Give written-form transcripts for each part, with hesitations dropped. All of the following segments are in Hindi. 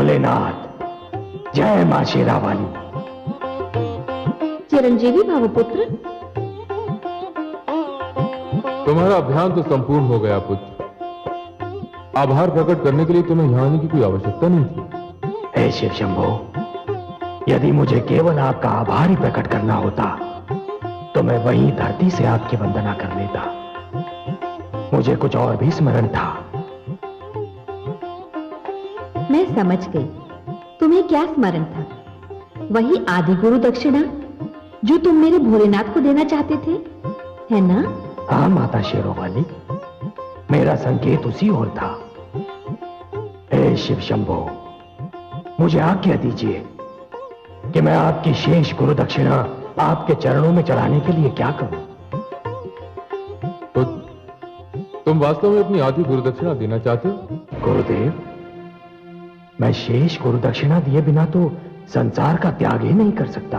भोलेनाथ, जय मां शेरावाली। चिरंजीवी भावपुत्र, तुम्हारा अभियान तो संपूर्ण हो गया पुत्र। आभार प्रकट करने के लिए तुम्हें यहां आने की कोई आवश्यकता नहीं थी। हे शिव शंभो, यदि मुझे केवल आपका आभार ही प्रकट करना होता तो मैं वहीं धरती से आपकी वंदना कर लेता। मुझे कुछ और भी स्मरण था। मैं समझ गई तुम्हें क्या स्मरण था। वही आदि गुरु दक्षिणा जो तुम मेरे भोलेनाथ को देना चाहते थे, है ना? हाँ माता शेरोवाली, मेरा संकेत उसी ओर था। हे शिव शंभो, मुझे आज्ञा दीजिए कि मैं आपकी शेष गुरु दक्षिणा आपके चरणों में चढ़ाने के लिए क्या करूं। तो तुम वास्तव में अपनी आधी गुरु दक्षिणा देना चाहते हो? गुरुदेव, मैं शेष गुरु दक्षिणा दिए बिना तो संसार का त्याग ही नहीं कर सकता।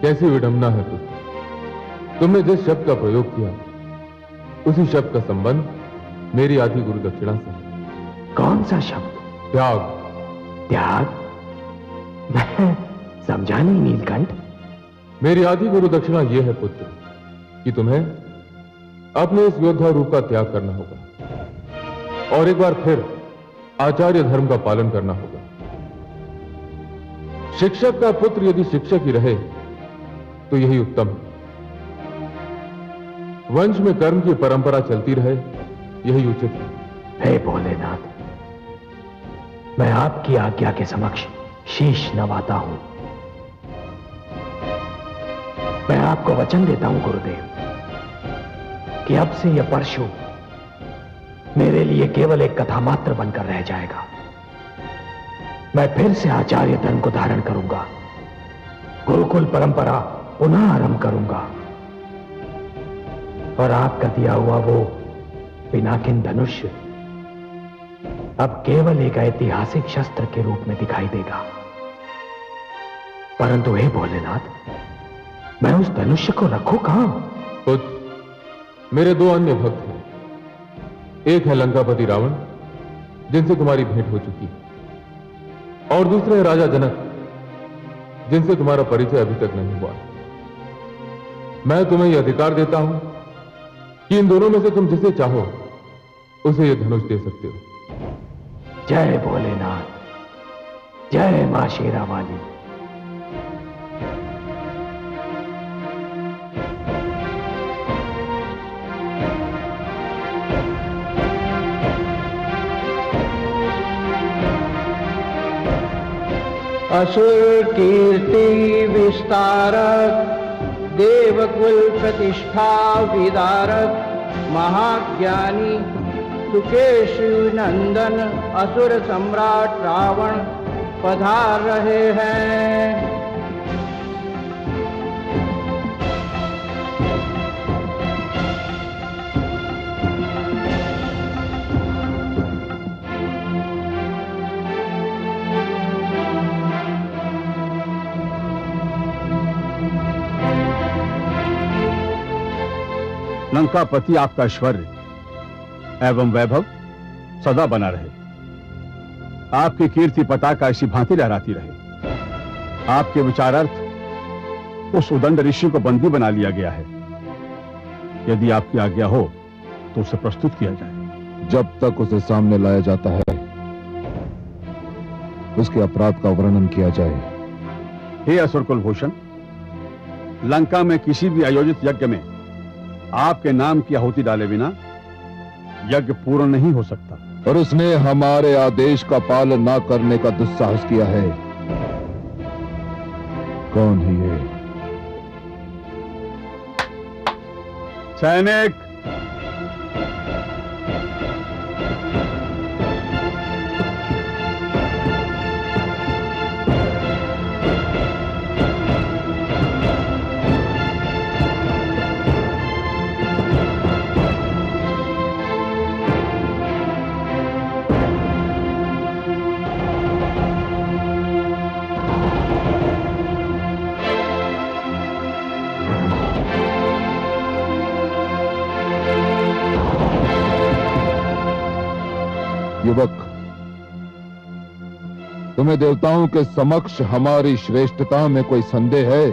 कैसी विडंबना है पुत्र। तुमने जिस शब्द का प्रयोग किया उसी शब्द का संबंध मेरी आधी गुरु दक्षिणा से है। कौन सा शब्द? त्याग। त्याग? मैं समझा नहीं नीलकंठ। मेरी आधी गुरु दक्षिणा यह है पुत्र कि तुम्हें अपने इस योद्धा रूप का त्याग करना होगा और एक बार फिर आचार्य धर्म का पालन करना होगा। शिक्षक का पुत्र यदि शिक्षक ही रहे तो यही उत्तम है। वंश में कर्म की परंपरा चलती रहे, यही उचित है। हे भोलेनाथ, मैं आपकी आज्ञा के समक्ष शीश नवाता हूं। मैं आपको वचन देता हूं गुरुदेव कि अब से यह परशु मेरे लिए केवल एक कथा मात्र बनकर रह जाएगा। मैं फिर से आचार्य धर्म को धारण करूंगा, गुरुकुल परंपरा पुनः आरंभ करूंगा और आपका दिया हुआ वो पिनाकिन धनुष अब केवल एक ऐतिहासिक शस्त्र के रूप में दिखाई देगा। परंतु हे भोलेनाथ, मैं उस धनुष को रखूं कहां? पुत्र, मेरे दो अन्य भक्त हैं। एक है लंकापति रावण, जिनसे तुम्हारी भेंट हो चुकी, और दूसरे है राजा जनक, जिनसे तुम्हारा परिचय अभी तक नहीं हुआ। मैं तुम्हें यह अधिकार देता हूं कि इन दोनों में से तुम जिसे चाहो उसे यह धनुष दे सकते हो। जय भोलेनाथ, जय मां शेरावाली। असुर कीर्ति विस्तारक, देवकुल प्रतिष्ठा विदारक, महाज्ञानी सुकेशु नंदन असुर सम्राट रावण पधार रहे हैं। लंकापति, आपका ऐश्वर्य एवं वैभव सदा बना रहे। आपकी कीर्ति पताका इसी भांति लहराती रहे। आपके विचारार्थ उस उदंड ऋषि को बंदी बना लिया गया है। यदि आपकी आज्ञा हो तो उसे प्रस्तुत किया जाए। जब तक उसे सामने लाया जाता है उसके अपराध का वर्णन किया जाए। हे असुर कुलभूषण, लंका में किसी भी आयोजित यज्ञ में आपके नाम की आहुति डाले बिना यज्ञ पूर्ण नहीं हो सकता। और उसने हमारे आदेश का पालन न करने का दुस्साहस किया है। कौन है ये? सैनिक, युवक, तुम्हें देवताओं के समक्ष हमारी श्रेष्ठता में कोई संदेह है?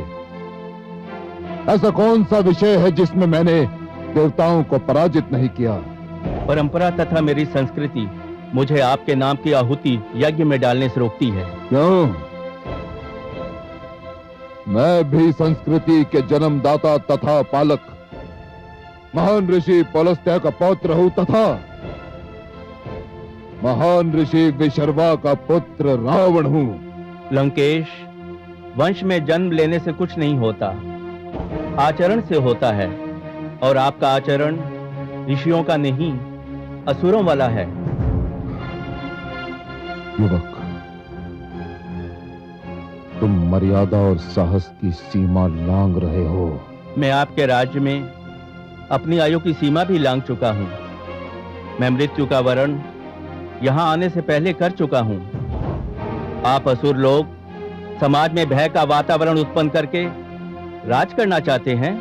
ऐसा कौन सा विषय है जिसमें मैंने देवताओं को पराजित नहीं किया? परंपरा तथा मेरी संस्कृति मुझे आपके नाम की आहुति यज्ञ में डालने से रोकती है। क्यों? मैं भी संस्कृति के जन्मदाता तथा पालक महान ऋषि पुलस्त्य का पौत्र हूं तथा महान ऋषि विशर्वा का पुत्र रावण हूं। लंकेश, वंश में जन्म लेने से कुछ नहीं होता, आचरण से होता है, और आपका आचरण ऋषियों का नहीं, असुरों वाला है। युवक, तुम मर्यादा और साहस की सीमा लांघ रहे हो। मैं आपके राज्य में अपनी आयु की सीमा भी लांघ चुका हूं। मैं मृत्यु का वरण यहां आने से पहले कर चुका हूं। आप असुर लोग समाज में भय का वातावरण उत्पन्न करके राज करना चाहते हैं,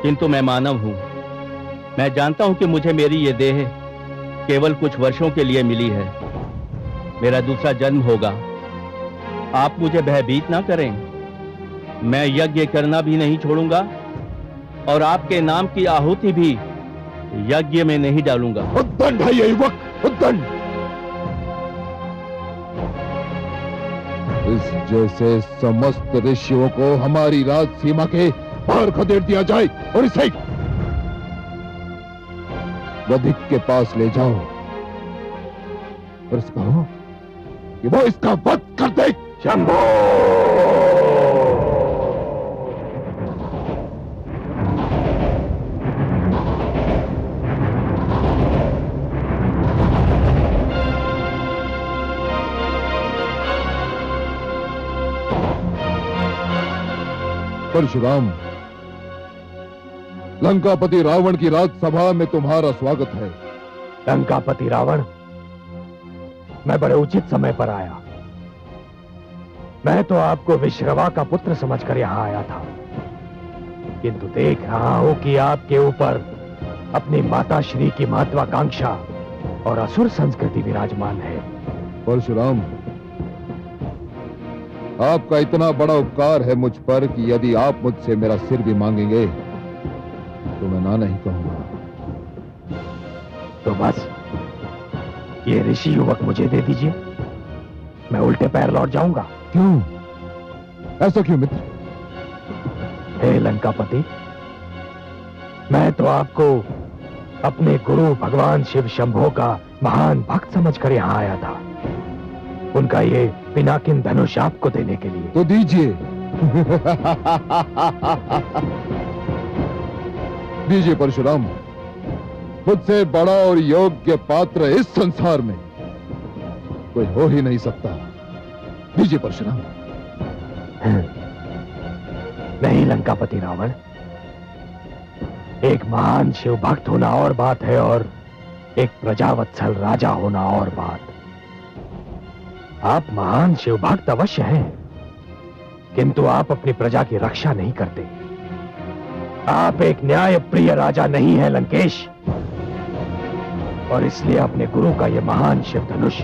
किंतु मैं मानव हूं। मैं जानता हूं कि मुझे मेरी ये देह केवल कुछ वर्षों के लिए मिली है। मेरा दूसरा जन्म होगा। आप मुझे भयभीत ना करें। मैं यज्ञ करना भी नहीं छोड़ूंगा और आपके नाम की आहुति भी यज्ञ में नहीं डालूंगा। उद्दंड है ये युवक, उद्दंड। इस जैसे समस्त ऋषियों को हमारी राज सीमा के बाहर खदेड़ दिया जाए और इसे वधिक के पास ले जाओ और इसको कहो कि वो इसका वध कर दे। शंभो! परशुराम, लंकापति रावण की राजसभा में तुम्हारा स्वागत है। लंकापति रावण, मैं बड़े उचित समय पर आया। मैं तो आपको विश्रवा का पुत्र समझकर यहां आया था, किंतु देख रहा हूं कि आपके ऊपर अपनी माताश्री की महत्वाकांक्षा और असुर संस्कृति विराजमान है। परशुराम, आपका इतना बड़ा उपकार है मुझ पर कि यदि आप मुझसे मेरा सिर भी मांगेंगे तो मैं ना नहीं कहूंगा। तो बस ये ऋषि युवक मुझे दे दीजिए, मैं उल्टे पैर लौट जाऊंगा। क्यों? ऐसा क्यों मित्र? हे लंकापति, मैं तो आपको अपने गुरु भगवान शिव शंभो का महान भक्त समझकर यहां आया था, उनका ये पिनाकिन धनुष आपको देने के लिए। तो दीजिए। दीजिए परशुराम, मुझसे बड़ा और योग्य पात्र इस संसार में कोई हो ही नहीं सकता। दीजिए परशुराम। नहीं लंकापति रावण, एक महान शिव भक्त होना और बात है और एक प्रजावत्सल राजा होना और बात। आप महान शिव भक्त अवश्य हैं, किंतु आप अपनी प्रजा की रक्षा नहीं करते। आप एक न्याय प्रिय राजा नहीं है लंकेश, और इसलिए अपने गुरु का यह महान शिव धनुष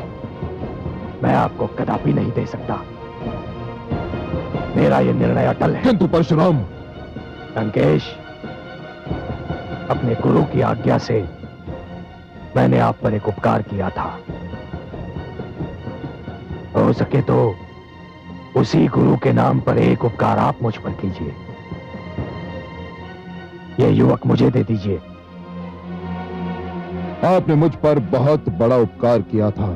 मैं आपको कदापि नहीं दे सकता। मेरा यह निर्णय अटल है। किंतु परशुराम। लंकेश, अपने गुरु की आज्ञा से मैंने आप पर एक उपकार किया था। हो सके तो उसी गुरु के नाम पर एक उपकार आप मुझ पर कीजिए। यह युवक मुझे दे दीजिए। आपने मुझ पर बहुत बड़ा उपकार किया था।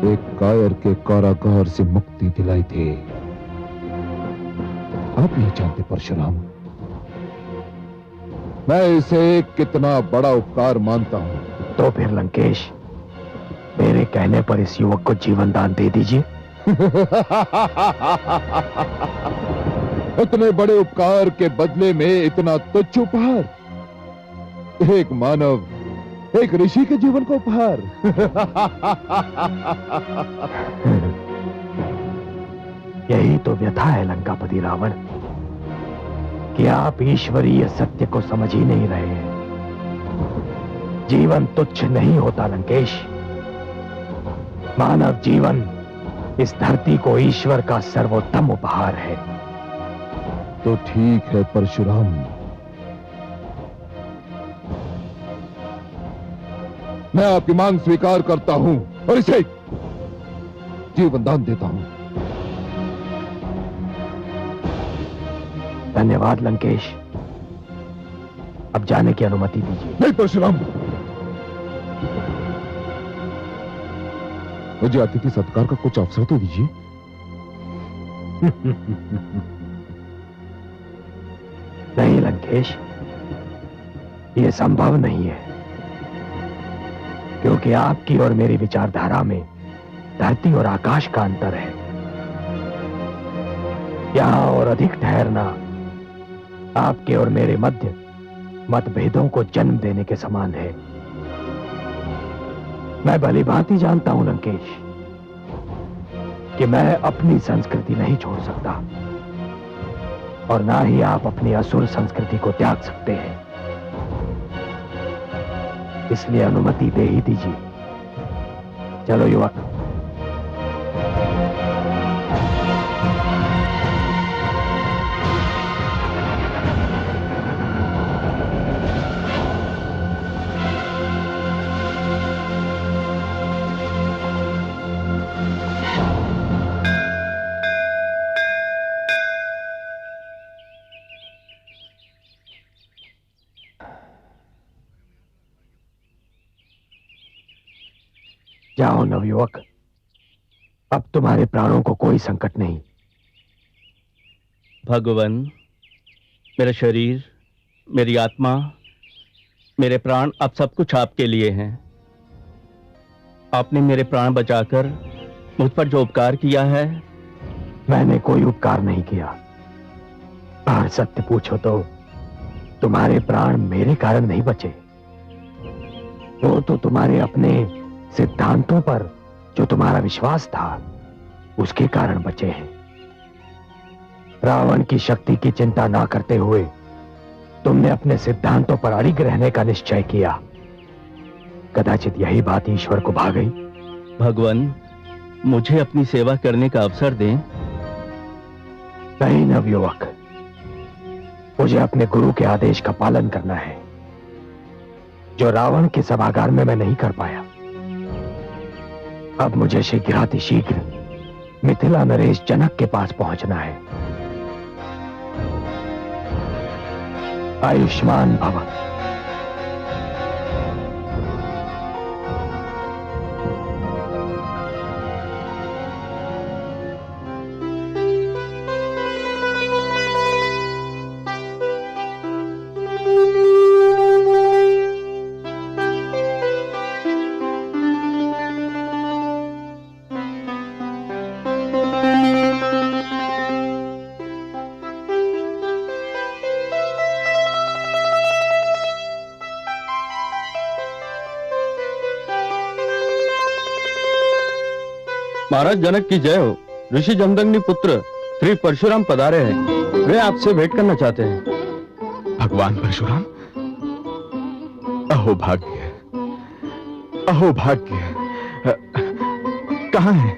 एक कायर के कारागार से मुक्ति दिलाई थी। आप नहीं जानते परशुराम, मैं इसे कितना बड़ा उपकार मानता हूं। तो फिर लंकेश, मेरे कहने पर इस युवक को जीवन दान दे दीजिए। इतने बड़े उपकार के बदले में इतना तुच्छ उपहार? एक मानव, एक ऋषि के जीवन को उपहार। यही तो व्यथा है लंकापति रावण, कि आप ईश्वरीय सत्य को समझ ही नहीं रहे हैं। जीवन तुच्छ नहीं होता लंकेश, मानव जीवन इस धरती को ईश्वर का सर्वोत्तम उपहार है। तो ठीक है परशुराम, मैं आपकी मांग स्वीकार करता हूं और इसे जीवन दान देता हूं। धन्यवाद लंकेश, अब जाने की अनुमति दीजिए। नहीं परशुराम, मुझे अतिथि सत्कार का कुछ अवसर तो दीजिए। नहीं लंकेश, यह संभव नहीं है, क्योंकि आपकी और मेरी विचारधारा में धरती और आकाश का अंतर है। यहां और अधिक ठहरना आपके और मेरे मध्य मतभेदों को जन्म देने के समान है। मैं भली भांति जानता हूं लंकेश कि मैं अपनी संस्कृति नहीं छोड़ सकता और ना ही आप अपनी असुर संस्कृति को त्याग सकते हैं। इसलिए अनुमति दे ही दीजिए। चलो युवक। जाओ नवयुवक, अब तुम्हारे प्राणों को कोई संकट नहीं। भगवान, मेरा शरीर, मेरी आत्मा, मेरे प्राण, अब सब कुछ आपके लिए हैं। आपने मेरे प्राण बचाकर मुझ पर जो उपकार किया है। मैंने कोई उपकार नहीं किया, और सत्य पूछो तो तुम्हारे प्राण मेरे कारण नहीं बचे, वो तो तुम्हारे अपने सिद्धांतों पर जो तुम्हारा विश्वास था उसके कारण बचे हैं। रावण की शक्ति की चिंता ना करते हुए तुमने अपने सिद्धांतों पर अड़िग रहने का निश्चय किया। कदाचित यही बात ईश्वर को भा गई। भगवान, मुझे अपनी सेवा करने का अवसर दें। नहीं नवयुवक, मुझे अपने गुरु के आदेश का पालन करना है, जो रावण के सभागार में मैं नहीं कर पाया। अब मुझे शीघ्रातिशीघ्र मिथिला नरेश जनक के पास पहुंचना है। आयुष्मान भव। महाराज जनक की जय हो। ऋषि जमदग्नि पुत्र श्री परशुराम पधारे हैं। वे आपसे भेंट करना चाहते हैं। भगवान परशुराम, अहो भाग्य, अहो भाग्य। कहाँ है?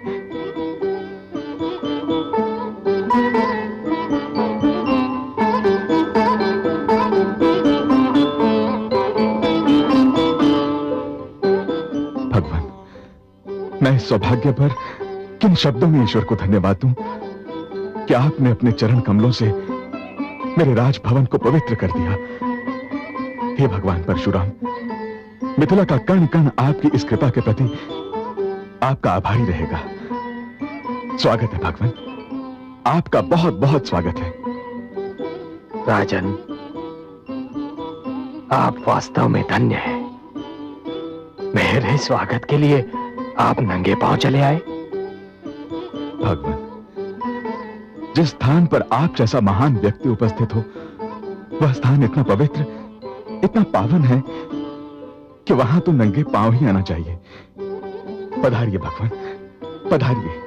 भगवान, मैं इस सौभाग्य पर किन शब्दों में ईश्वर को धन्यवाद दूं कि आपने अपने चरण कमलों से मेरे राजभवन को पवित्र कर दिया। हे भगवान परशुराम, मिथिला का कण कण आपकी इस कृपा के प्रति आपका आभारी रहेगा। स्वागत है भगवान, आपका बहुत बहुत स्वागत है। राजन, आप वास्तव में धन्य हैं। मेरे स्वागत के लिए आप नंगे पांव चले आए। भगवान, जिस स्थान पर आप जैसा महान व्यक्ति उपस्थित हो, वह स्थान इतना पवित्र, इतना पावन है कि वहां तो नंगे पांव ही आना चाहिए। पधारिए भगवान, पधारिए।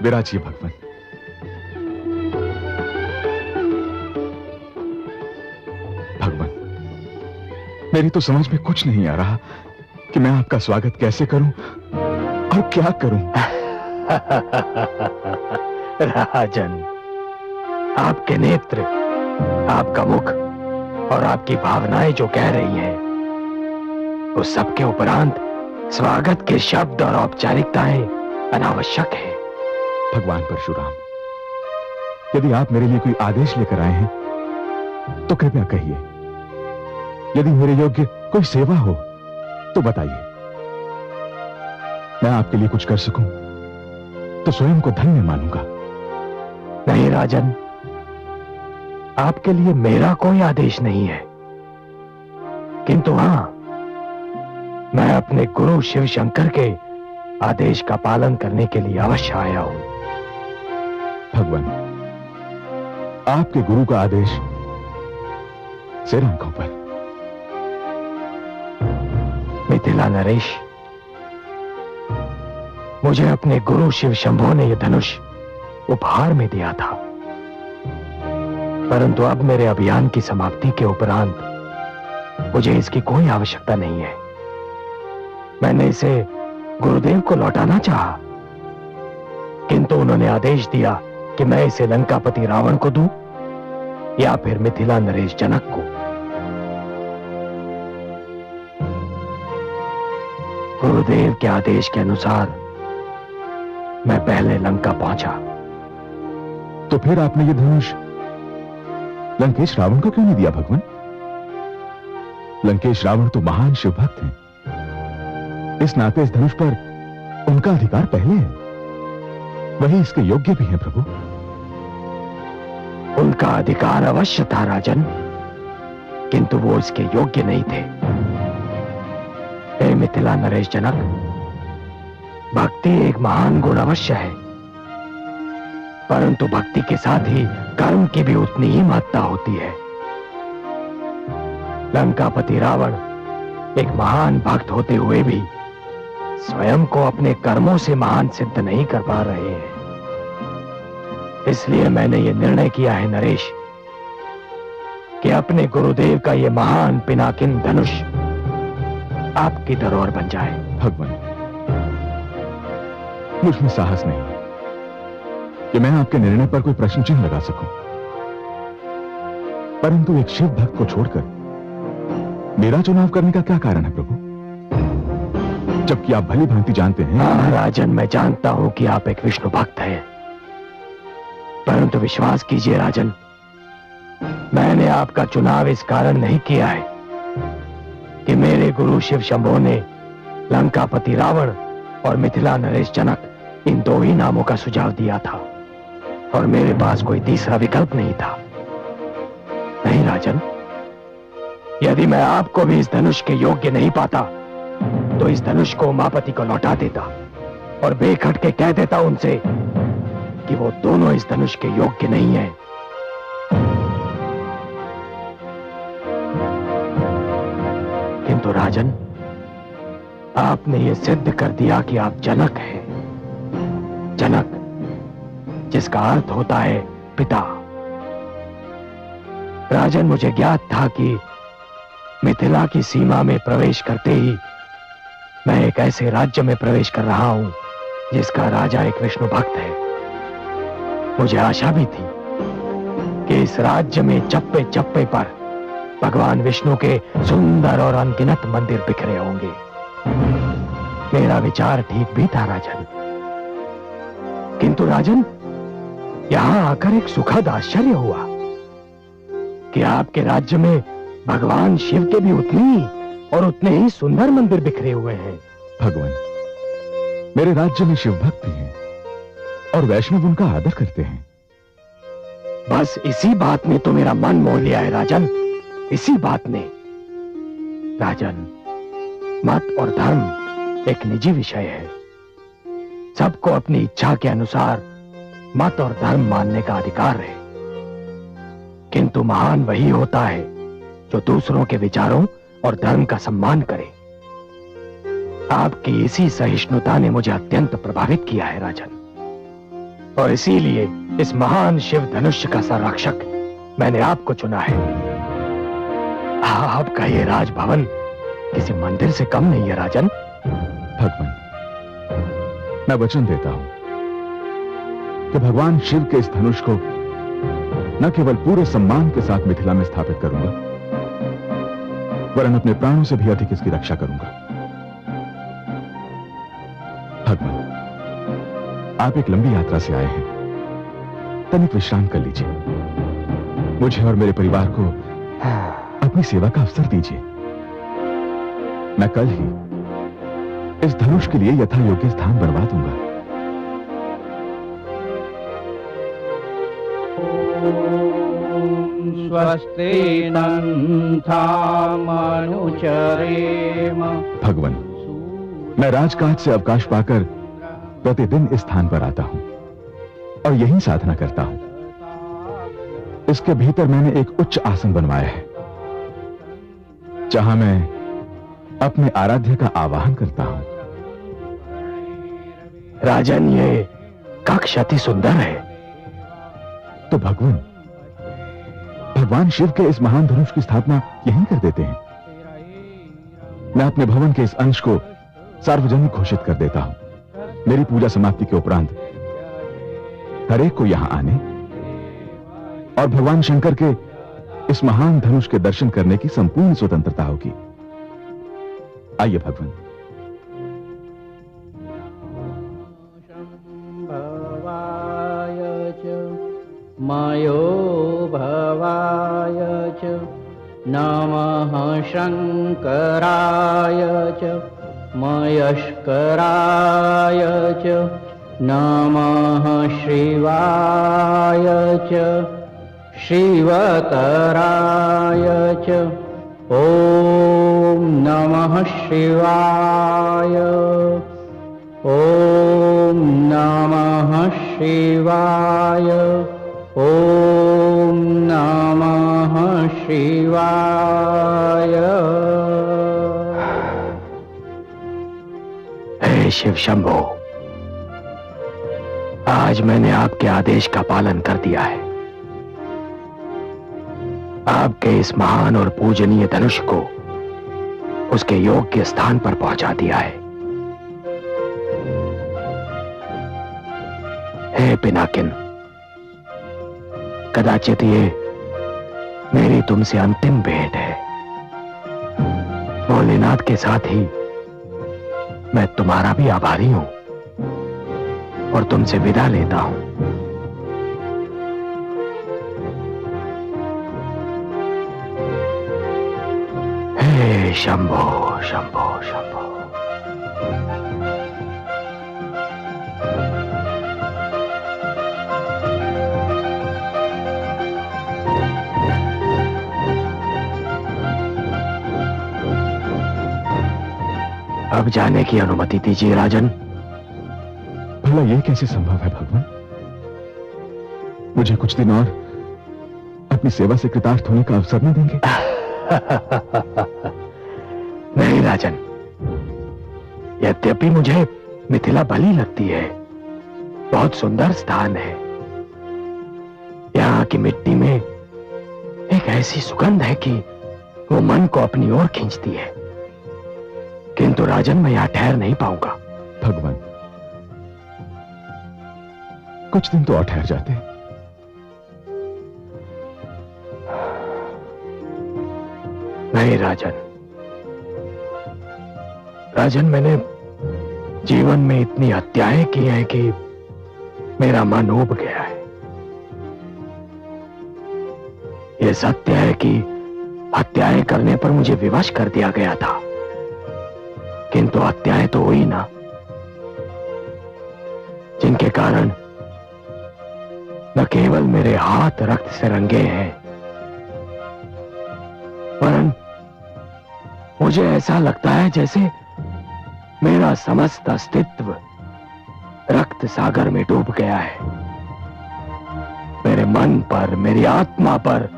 विराजिए भगवान। भगवान, मेरी तो समझ में कुछ नहीं आ रहा कि मैं आपका स्वागत कैसे करूं और क्या करूं। राजन, आपके नेत्र, आपका मुख और आपकी भावनाएं जो कह रही हैं, उस सबके उपरांत स्वागत के शब्द और औपचारिकताएं अनावश्यक है। भगवान परशुराम, यदि आप मेरे लिए कोई आदेश लेकर आए हैं तो कृपया कहिए। यदि मेरे योग्य कोई सेवा हो तो बताइए। मैं आपके लिए कुछ कर सकूं तो स्वयं को धन्य मानूंगा। नहीं राजन, आपके लिए मेरा कोई आदेश नहीं है, किंतु हां, मैं अपने गुरु शिव शंकर के आदेश का पालन करने के लिए अवश्य आया हूं। भगवान, आपके गुरु का आदेश सिर आंखों पर। मिथिला नरेश, मुझे अपने गुरु शिव शंभो ने यह धनुष उपहार में दिया था, परंतु अब मेरे अभियान की समाप्ति के उपरांत मुझे इसकी कोई आवश्यकता नहीं है। मैंने इसे गुरुदेव को लौटाना चाहा, किंतु उन्होंने आदेश दिया कि मैं इसे लंकापति रावण को दूं या फिर मिथिला नरेश जनक को। गुरुदेव के आदेश के अनुसार मैं पहले लंका पहुंचा। तो फिर आपने यह धनुष लंकेश रावण को क्यों नहीं दिया भगवान? लंकेश रावण तो महान शिव भक्त हैं। इस नाते इस धनुष पर उनका अधिकार पहले है, वही इसके योग्य भी हैं प्रभु। उनका अधिकार अवश्य था राजन, किंतु वो इसके योग्य नहीं थे। हे मिथिला नरेश जनक, भक्ति एक महान गुण अवश्य है, परंतु भक्ति के साथ ही कर्म की भी उतनी ही महत्ता होती है। लंकापति रावण एक महान भक्त होते हुए भी स्वयं को अपने कर्मों से महान सिद्ध नहीं कर पा रहे हैं। इसलिए मैंने यह निर्णय किया है नरेश कि अपने गुरुदेव का यह महान पिनाकिन धनुष आपकी धरोहर बन जाए। भगवान, मुझ में साहस नहीं कि मैं आपके निर्णय पर कोई प्रश्न चिन्ह लगा सकूं, परंतु एक शिव भक्त को छोड़कर मेरा चुनाव करने का क्या कारण है प्रभु? जबकि आप भली भांति जानते हैं। हाँ राजन, मैं जानता हूं कि आप एक विष्णु भक्त हैं, परंतु विश्वास कीजिए राजन, मैंने आपका चुनाव इस कारण नहीं किया है कि मेरे गुरु शिव शंभो ने लंकापति रावण और मिथिला नरेश जनक इन दो ही नामों का सुझाव दिया था और मेरे पास कोई तीसरा विकल्प नहीं था। नहीं राजन, यदि मैं आपको भी इस धनुष के योग्य नहीं पाता तो इस धनुष को उमापति को लौटा देता और बेखटके कह देता उनसे कि वो दोनों इस धनुष के योग्य नहीं हैं। किंतु राजन, आपने ये सिद्ध कर दिया कि आप जनक हैं। जनक, जिसका अर्थ होता है पिता। राजन, मुझे ज्ञात था कि मिथिला की सीमा में प्रवेश करते ही मैं एक ऐसे राज्य में प्रवेश कर रहा हूं जिसका राजा एक विष्णु भक्त है। मुझे आशा भी थी कि इस राज्य में चप्पे चप्पे पर भगवान विष्णु के सुंदर और अनगिनत मंदिर बिखरे होंगे। मेरा विचार ठीक भी था राजन, किंतु राजन, यहां आकर एक सुखद आश्चर्य हुआ कि आपके राज्य में भगवान शिव के भी उतने ही सुंदर मंदिर बिखरे हुए हैं। भगवान, मेरे राज्य में शिव भक्त भी हैं और वैष्णव उनका आदर करते हैं। बस इसी बात ने तो मेरा मन मोह लिया है राजन, इसी बात ने। राजन, मत और धर्म एक निजी विषय है। सबको अपनी इच्छा के अनुसार मत और धर्म मानने का अधिकार है, किंतु महान वही होता है जो दूसरों के विचारों और धर्म का सम्मान करे। आपकी इसी सहिष्णुता ने मुझे अत्यंत प्रभावित किया है राजन। और इसीलिए इस महान शिव धनुष का संरक्षक मैंने आपको चुना है। आपका ये राजभवन किसी मंदिर से कम नहीं है राजन। भगवान, मैं वचन देता हूं कि भगवान शिव के इस धनुष को न केवल पूरे सम्मान के साथ मिथिला में स्थापित करूंगा, वरन अपने प्राणों से भी अधिक इसकी रक्षा करूंगा। भगवान, आप एक लंबी यात्रा से आए हैं, तनिक विश्राम कर लीजिए। मुझे और मेरे परिवार को अपनी सेवा का अवसर दीजिए। मैं कल ही इस धनुष के लिए यथा योग्य स्थान बनवा दूंगा। स्वस्ति नन्थामनुचरेम। भगवान, मैं राजकाज से अवकाश पाकर प्रतिदिन इस स्थान पर आता हूं और यहीं साधना करता हूं। इसके भीतर मैंने एक उच्च आसन बनवाया है, जहां मैं अपने आराध्य का आवाहन करता हूं। राजन, ये कक्ष अति सुंदर है। तो भगवान शिव के इस महान धनुष की स्थापना यहीं कर देते हैं। मैं अपने भवन के इस अंश को सार्वजनिक घोषित कर देता हूं। मेरी पूजा समाप्ति के उपरांत हर एक को यहां आने और भगवान शंकर के इस महान धनुष के दर्शन करने की संपूर्ण स्वतंत्रता होगी। आइए भगवान। मयो भवाय च नमः शंकराय च मयस्कराय च नमः शिवाय च शिवतराय च ॐ नमः शिवाय। ॐ नमः शिवाय। ॐ नमः शिवाय। हे शिव शंभो, आज मैंने आपके आदेश का पालन कर दिया है। आपके इस महान और पूजनीय धनुष को उसके योग्य स्थान पर पहुंचा दिया है। हे पिनाकिन, कदाचित ये मेरी तुमसे अंतिम भेंट है। भोलेनाथ के साथ ही मैं तुम्हारा भी आभारी हूं और तुमसे विदा लेता हूं। हे शंभो शंभो शंभो। अब जाने की अनुमति दीजिए राजन। भला यह कैसे संभव है भगवान? मुझे कुछ दिन और अपनी सेवा से कृतार्थ होने का अवसर नहीं देंगे? नहीं राजन, यद्यपि मुझे मिथिला भली लगती है, बहुत सुंदर स्थान है। यहाँ की मिट्टी में एक ऐसी सुगंध है कि वो मन को अपनी ओर खींचती है। किंतु राजन, मैं यहां ठहर नहीं पाऊंगा। भगवान, कुछ दिन तो और ठहर जाते। नहीं राजन, राजन, मैंने जीवन में इतनी हत्याएं की हैं कि मेरा मन ऊब गया है। यह सत्य है कि हत्याएं करने पर मुझे विवश कर दिया गया था, किंतु हत्याएं तो हुई ना, जिनके कारण न केवल मेरे हाथ रक्त से रंगे हैं, वरन मुझे ऐसा लगता है जैसे मेरा समस्त अस्तित्व रक्त सागर में डूब गया है। मेरे मन पर, मेरी आत्मा पर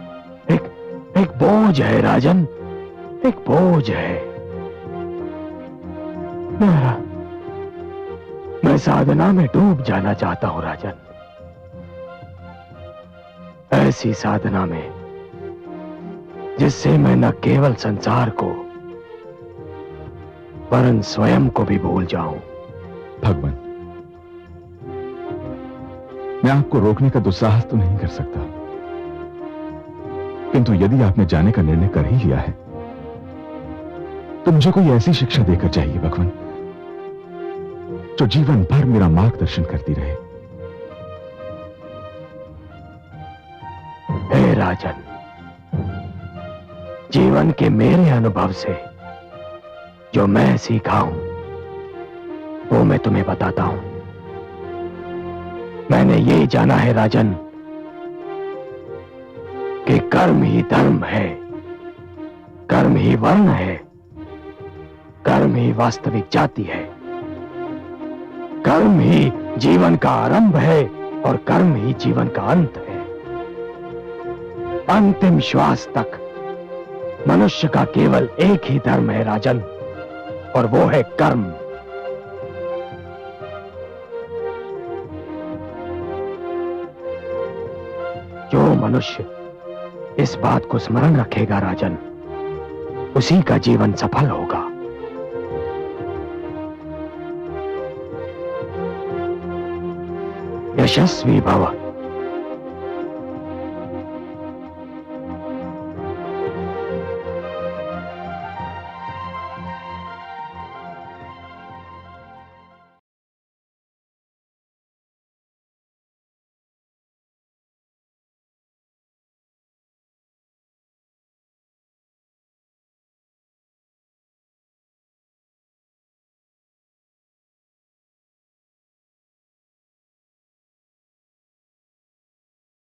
एक बोझ है राजन, एक बोझ है। मैं साधना में डूब जाना चाहता हूं राजन। ऐसी साधना में जिससे मैं न केवल संसार को वरन स्वयं को भी भूल जाऊं। भगवान, मैं आपको रोकने का दुस्साहस तो नहीं कर सकता, किंतु यदि आपने जाने का निर्णय कर ही लिया है तो मुझे कोई ऐसी शिक्षा देकर चाहिए भगवान, जो जीवन भर मेरा मार्गदर्शन करती रहे। हे राजन, जीवन के मेरे अनुभव से जो मैं सीखा हूं वो मैं तुम्हें बताता हूं। मैंने ये जाना है राजन कि कर्म ही धर्म है, कर्म ही वर्ण है, कर्म ही वास्तविक जाति है, कर्म ही जीवन का आरंभ है और कर्म ही जीवन का अंत है। अंतिम श्वास तक मनुष्य का केवल एक ही धर्म है राजन, और वो है कर्म। जो मनुष्य इस बात को स्मरण रखेगा राजन, उसी का जीवन सफल होगा। यशस्वी भव।